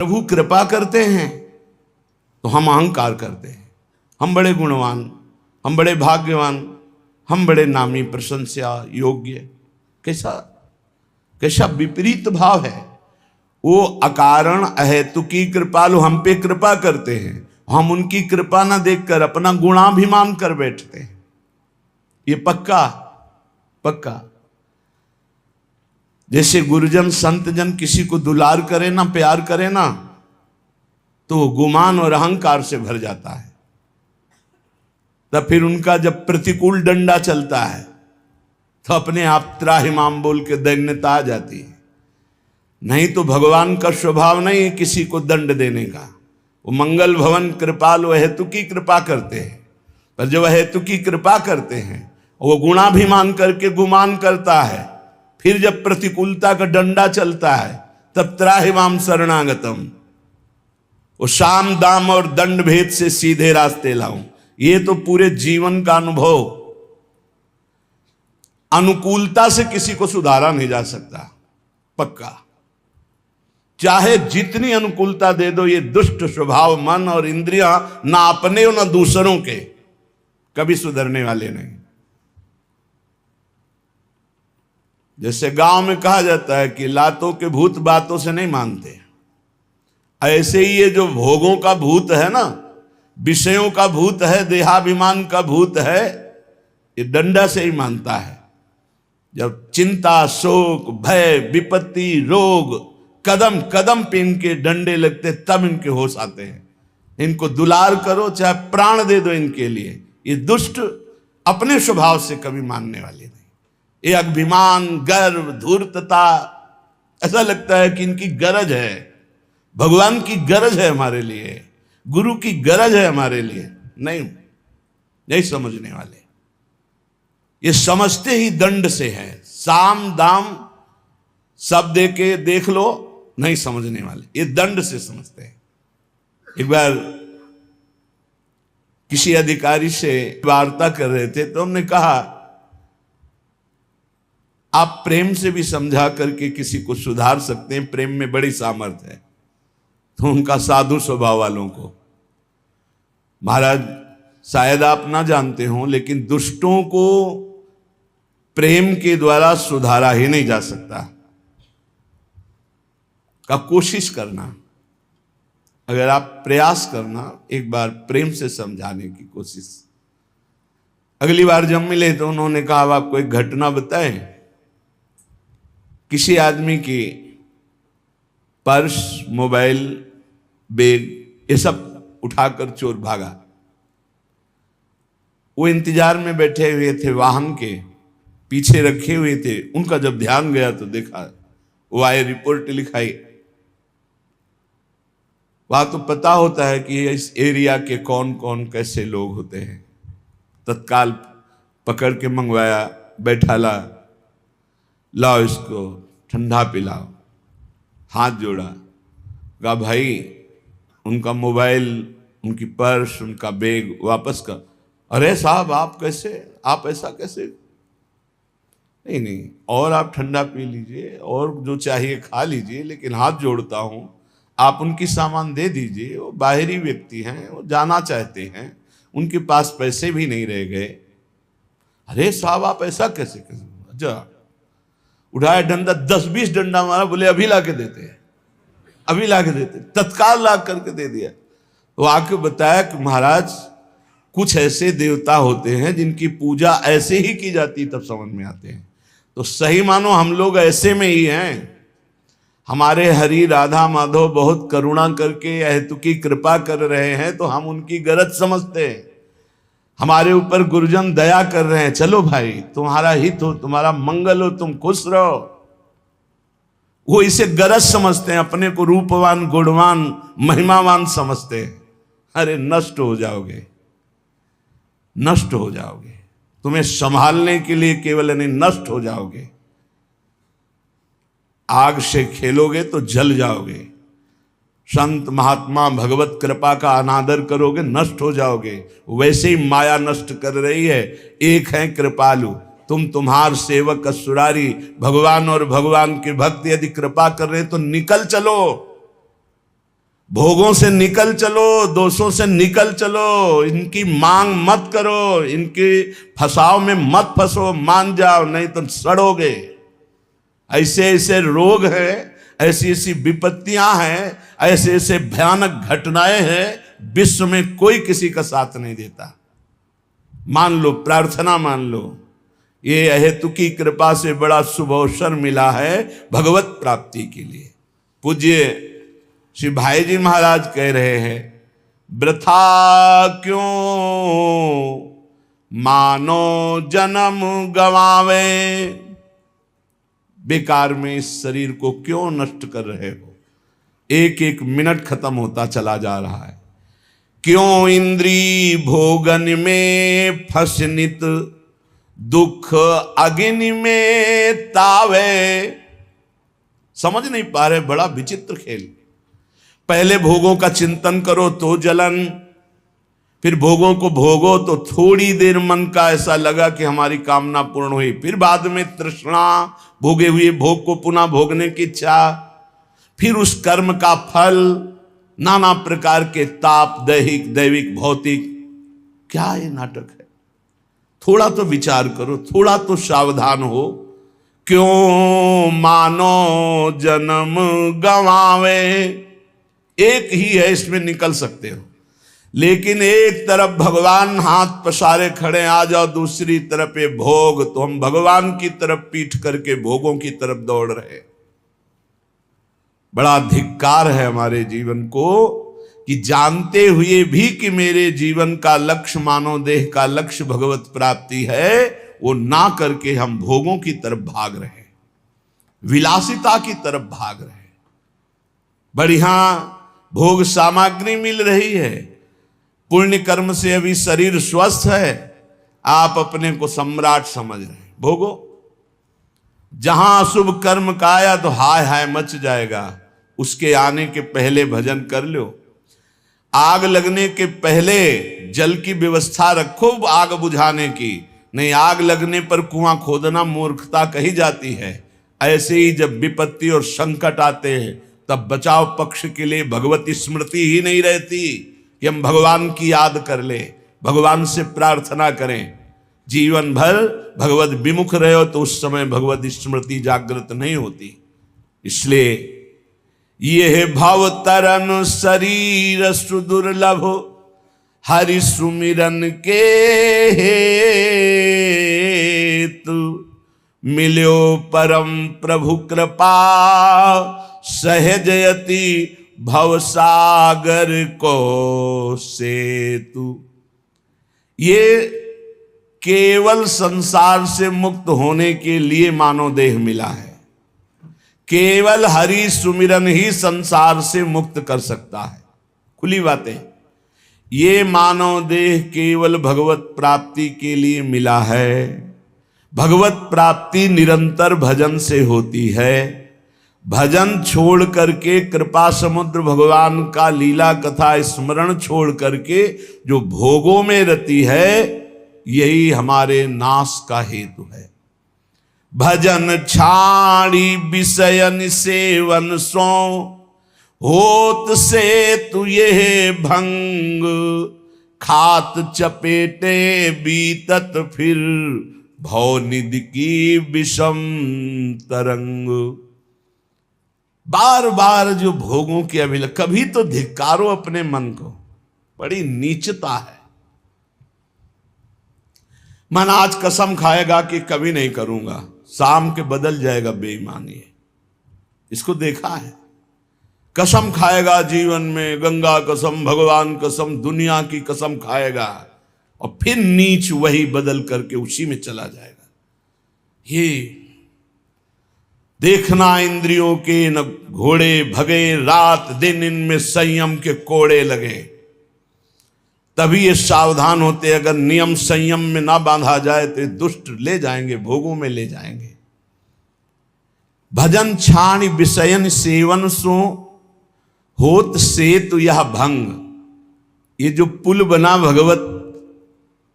प्रभु कृपा करते हैं तो हम अहंकार करते हैं, हम बड़े गुणवान, हम बड़े भाग्यवान, हम बड़े नामी प्रशंसा योग्य। कैसा कैसा विपरीत भाव है। वो अकारण अहेतुकी कृपालु हम पे कृपा करते हैं, हम उनकी कृपा ना देखकर अपना गुणाभिमान कर बैठते हैं। ये पक्का पक्का। जैसे गुरुजन संतजन किसी को दुलार करे ना, प्यार करे ना, तो वो गुमान और अहंकार से भर जाता है। तब फिर उनका जब प्रतिकूल डंडा चलता है तो अपने आप त्राहिमाम बोल के दैन्यता आ जाती है। नहीं तो भगवान का स्वभाव नहीं है किसी को दंड देने का। वो मंगल भवन कृपालु हेतु की कृपा करते हैं, पर जब हेतु की कृपा करते हैं वो गुणाभिमान करके गुमान करता है। फिर जब प्रतिकूलता का डंडा चलता है तब त्राहिमाम शरणागतम, वो साम दाम और दंड भेद से सीधे रास्ते लाऊं। ये तो पूरे जीवन का अनुभव। अनुकूलता से किसी को सुधारा नहीं जा सकता, पक्का। चाहे जितनी अनुकूलता दे दो, ये दुष्ट स्वभाव मन और इंद्रियां ना अपने और ना दूसरों के कभी सुधरने वाले नहीं। जैसे गांव में कहा जाता है कि लातों के भूत बातों से नहीं मानते, ऐसे ही ये जो भोगों का भूत है ना, विषयों का भूत है, देहाभिमान का भूत है, ये डंडा से ही मानता है। जब चिंता, शोक, भय, विपत्ति, रोग कदम कदम पे इनके डंडे लगते तब इनके होश आते हैं। इनको दुलार करो, चाहे प्राण दे दो इनके लिए, ये दुष्ट अपने स्वभाव से कभी मानने वाले नहीं। ये अभिमान, गर्व, धूर्तता, ऐसा लगता है कि इनकी गरज है, भगवान की गरज है हमारे लिए, गुरु की गरज है हमारे लिए। नहीं समझने वाले। ये समझते ही दंड से है। साम दाम सब दे के देख लो, नहीं समझने वाले, ये दंड से समझते हैं। एक बार किसी अधिकारी से वार्ता कर रहे थे तो हमने कहा आप प्रेम से भी समझा करके किसी को सुधार सकते हैं, प्रेम में बड़ी सामर्थ्य है। तो उनका साधु स्वभाव वालों को, महाराज शायद आप ना जानते हो लेकिन दुष्टों को प्रेम के द्वारा सुधारा ही नहीं जा सकता। का कोशिश करना, अगर आप प्रयास करना, एक बार प्रेम से समझाने की कोशिश। अगली बार जब मिले तो उन्होंने कहा अब आपको एक घटना बताएं। किसी आदमी की पर्स, मोबाइल, बैग, ये सब उठाकर चोर भागा। वो इंतजार में बैठे हुए थे, वाहन के पीछे रखे हुए थे। उनका जब ध्यान गया तो देखा, वो आए, रिपोर्ट लिखाई। वहां तो पता होता है कि इस एरिया के कौन कौन कैसे लोग होते हैं। तत्काल पकड़ के मंगवाया, बैठा ला, लाओ इसको ठंडा पिलाओ। हाथ जोड़ा, कहा भाई उनका मोबाइल, उनकी पर्स, उनका बैग वापस कर। अरे साहब आप कैसे, आप ऐसा कैसे? नहीं, और आप ठंडा पी लीजिए और जो चाहिए खा लीजिए, लेकिन हाथ जोड़ता हूं आप उनकी सामान दे दीजिए। वो बाहरी व्यक्ति हैं, वो जाना चाहते हैं, उनके पास पैसे भी नहीं रह गए। अरे साहब आप ऐसा कैसे कैसे? अच्छा, उठाया डंडा, 10-20 डंडा मारा, बोले अभी ला के देते हैं, अभी ला के देते। तत्काल ला करके दे दिया। वो आके बताया कि महाराज कुछ ऐसे देवता होते हैं जिनकी पूजा ऐसे ही की जाती, तब समझ में आते हैं। तो सही मानो हम लोग ऐसे में ही हैं। हमारे हरि राधा माधव बहुत करुणा करके हेतु की कृपा कर रहे हैं तो हम उनकी गरज समझते हैं। हमारे ऊपर गुरुजन दया कर रहे हैं, चलो भाई तुम्हारा हित हो, तुम्हारा मंगल हो, तुम खुश रहो। वो इसे गरज समझते हैं, अपने को रूपवान, गुणवान, महिमावान समझते हैं। अरे नष्ट हो जाओगे, नष्ट हो जाओगे। तुम्हें संभालने के लिए केवल नहीं, नष्ट हो जाओगे। आग से खेलोगे तो जल जाओगे। संत महात्मा भगवत कृपा का अनादर करोगे, नष्ट हो जाओगे। वैसे ही माया नष्ट कर रही है। एक है कृपालु, तुम तुम्हार सेवक असुरारी। भगवान और भगवान के भक्त यदि कृपा कर रहे तो निकल चलो। भोगों से निकल चलो, दोषों से निकल चलो, इनकी मांग मत करो, इनके फसाव में मत फंसो, मान जाओ नहीं तो सड़ोगे। ऐसे ऐसे रोग हैं, ऐसी ऐसी विपत्तियां हैं, ऐसे ऐसे भयानक घटनाएं हैं, विश्व में कोई किसी का साथ नहीं देता। मान लो, प्रार्थना मान लो, ये अहेतु की कृपा से बड़ा शुभ अवसर मिला है भगवत प्राप्ति के लिए। पूज्य श्री भाई जी महाराज कह रहे हैं, वृथा क्यों मानो जन्म गवावे, बेकार में इस शरीर को क्यों नष्ट कर रहे हो। एक एक मिनट खत्म होता चला जा रहा है। क्यों इंद्री भोगन में फसनित, दुख अग्नि में तावे। समझ नहीं पा रहे, बड़ा विचित्र खेल। पहले भोगों का चिंतन करो तो जलन, फिर भोगों को भोगो तो थोड़ी देर मन का ऐसा लगा कि हमारी कामना पूर्ण हुई, फिर बाद में तृष्णा, भोगे हुए भोग को पुनः भोगने की इच्छा, फिर उस कर्म का फल, नाना प्रकार के ताप, दैहिक दैविक भौतिक। क्या ये नाटक है? थोड़ा तो विचार करो, थोड़ा तो सावधान हो। क्यों मानो जन्म गंवावे, एक ही है, इसमें निकल सकते हो, लेकिन एक तरफ भगवान हाथ पसारे खड़े, आ जाओ, दूसरी तरफ ये भोग, तो हम भगवान की तरफ पीठ करके भोगों की तरफ दौड़ रहे। बड़ा धिक्कार है हमारे जीवन को कि जानते हुए भी कि मेरे जीवन का लक्ष्य, मानव देह का लक्ष्य भगवत प्राप्ति है, वो ना करके हम भोगों की तरफ भाग रहे, विलासिता की तरफ भाग रहे। बढ़िया भोग सामग्री मिल रही है, पुण्य कर्म से अभी शरीर स्वस्थ है, आप अपने को सम्राट समझ रहे हैं। भोगो, जहां अशुभ कर्म का आया तो हाय हाय मच जाएगा, उसके आने के पहले भजन कर लो। आग लगने के पहले जल की व्यवस्था रखो आग बुझाने की, नहीं आग लगने पर कुआं खोदना मूर्खता कही जाती है। ऐसे ही जब विपत्ति और संकट आते हैं तब बचाव पक्ष के लिए भगवती स्मृति ही नहीं रहती कि हम भगवान की याद कर ले, भगवान से प्रार्थना करें। जीवन भर भगवत विमुख रहे हो तो उस समय भगवत स्मृति जागृत नहीं होती। इसलिए ये भव तरन शरीर सुदुर्लभ, हरि सुमिरन के हेतु, मिल्यो परम प्रभु कृपा, सहजयति भवसागर को सेतु। ये केवल संसार से मुक्त होने के लिए मानव देह मिला है। केवल हरि सुमिरन ही संसार से मुक्त कर सकता है। खुली बातें, ये मानव देह केवल भगवत प्राप्ति के लिए मिला है। भगवत प्राप्ति निरंतर भजन से होती है। भजन छोड़ करके, कृपा समुद्र भगवान का लीला कथा स्मरण छोड़ करके जो भोगों में रति है, यही हमारे नाश का हेतु है। भजन छाड़ी विषयन सेवन सो, होत से तु ये भंग, खात चपेटे बीतत फिर, भवनिधि की विषम तरंग। बार बार जो भोगों की अभिलाषा, कभी तो धिक्कारो अपने मन को, बड़ी नीचता है। मन आज कसम खाएगा कि कभी नहीं करूंगा, शाम के बदल जाएगा बेईमानी। इसको देखा है। कसम खाएगा जीवन में, गंगा कसम, भगवान कसम, दुनिया की कसम खाएगा, और फिर नीच वही बदल करके उसी में चला जाएगा। ये देखना, इंद्रियों के न घोड़े भगे, रात दिन इनमें संयम के कोड़े लगे। तभी ये सावधान होते, अगर नियम संयम में ना बांधा जाए तो दुष्ट ले जाएंगे, भोगों में ले जाएंगे। भजन छाण विषयन सेवन सो, होत सेतु यह भंग। ये जो पुल बना भगवत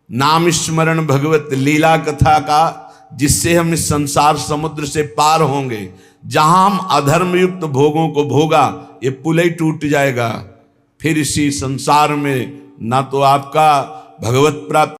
नाम स्मरण, भगवत लीला कथा का, जिससे हम इस संसार समुद्र से पार होंगे, जहां हम अधर्म युक्त भोगों को भोगा, ये पुल ही टूट जाएगा। फिर इसी संसार में ना तो आपका भगवत प्राप्ति